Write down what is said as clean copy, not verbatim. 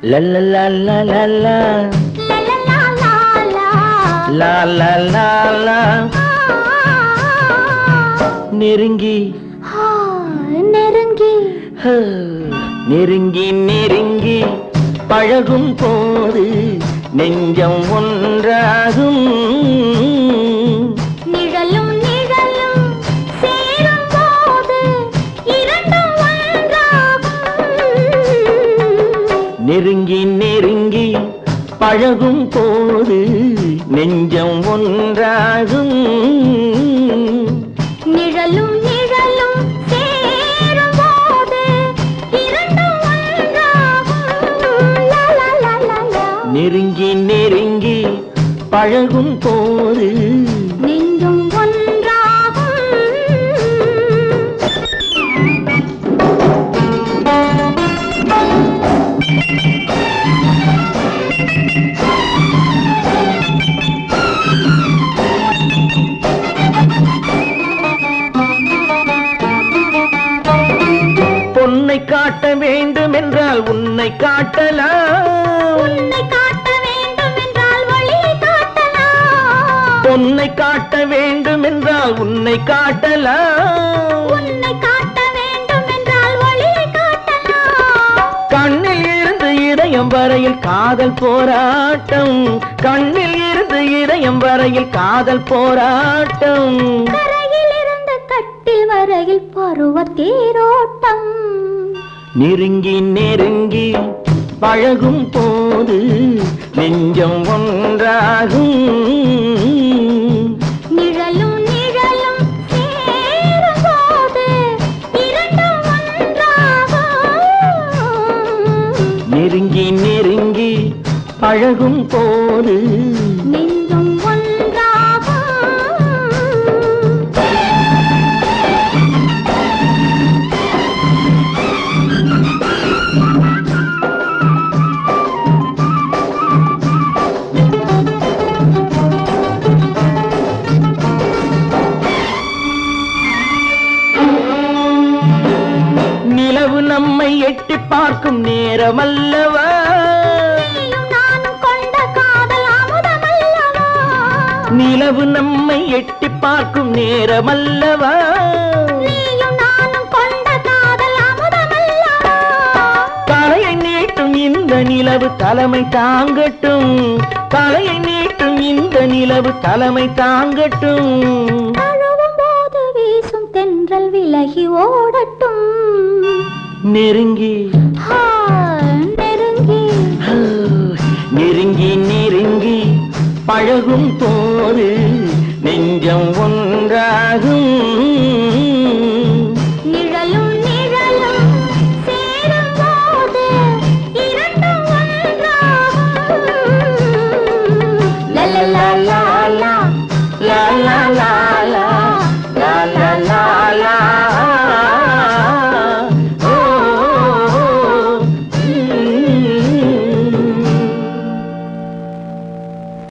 La la la la la la la la la la la la la நெருங்கி நெருங்கி நெருங்கி நெருங்கி பழகும் போது நெஞ்சம் ஒன்றாகும் நிழலும் நிழலும் சேரும் போது இரண்டும் ஒன்றாகும் நெருங்கி நெருங்கி பழகும் போது நெஞ்சம் ஒன்றாகும் நிழலும் நிழலும் சேரும் போது இரண்டும் ஒன்றாகும் லா லா லா லா லா நெருங்கி நெருங்கி பழகும் போது நெஞ்சும் ஒன்றாகும் பொன்னை காட்ட வேண்டும் என்றால் உன்னை காட்டலாம் உன்னை காட்ட வேண்டும் என்றால் வழியை காட்டலாம் பொன்னை காட்ட வேண்டும் என்றால் உன்னை காட்டலாம் உன்னை காட்ட வேண்டும் என்றால் வழியை காட்டலாம் கண்ணில் இருந்து இதயம் வரையில் காதல் போராட்டம் கண்ணில் இருந்து இதயம் வரையில் காதல் போராட்டம் கரையில் இருந்து கட்டில் வரையில் பருவ தேரோட்டம் நெருங்கி நெருங்கி பழகும் போது நெஞ்சம் ஒன்றாகும் நிழலும் நிழலும் சேரும் போது இரண்டும் ஒன்றாகும் நெருங்கி நெருங்கி பழகும் போது நெஞ்சும் ஒன்றாகும் நிலவு நம்மை எட்டி பார்க்கும் நேரம் அல்லவா நீயும் நானும் கொண்ட காதல் அமுதமல்லவா நிலவு நம்மை எட்டி பார்க்கும் நேரம் அல்லவா நீயும் நானும் கொண்ட காதல் அமுதமல்லவா தலையை நீட்டும் இந்த நிலவு தலைமை தாங்கட்டும் தலையை நீட்டும் இந்த நிலவு தலைமை தாங்கட்டும் தழுவும் போது வீசும் தென்றல் விலகி ஓடட்டும் நெருங்கி ஆ, நெருங்கி நெருங்கி நெருங்கி பழகும் போது நெஞ்சம் ஒன்றாகும்